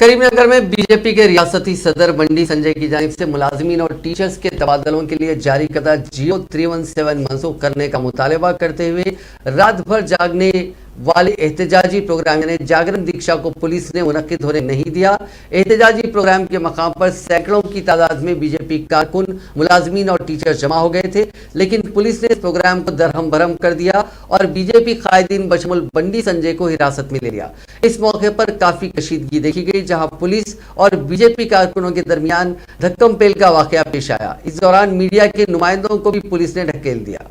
करीमनगर में बीजेपी के रियासती सदर बंडी संजय की जानिब से मुलाजिमीन और टीचर्स के तबादलों के लिए जारी करदा जियो 317 मनसूख करने का मुतालबा करते हुए रात भर जागने वाले एहतजाजी प्रोग्राम यानी जागरण दीक्षा को पुलिस ने मुनक्किद होने नहीं दिया। एहतजाजी प्रोग्राम के मकाम पर सैकड़ों की तादाद में बीजेपी कारकुन, मुलाजमीन और टीचर्स जमा हो गए थे, लेकिन पुलिस ने इस प्रोग्राम को दरहम भरम कर दिया और बीजेपी कायदीन बशमुल बंडी संजय को हिरासत में ले लिया। इस मौके पर काफी कशीदगी देखी गई, जहां पुलिस और बीजेपी कारकुनों के दरमियान धक्कम पेल का वाकया पेश आया। इस दौरान मीडिया के नुमाइंदों को भी पुलिस ने ढकेल दिया।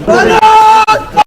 चलो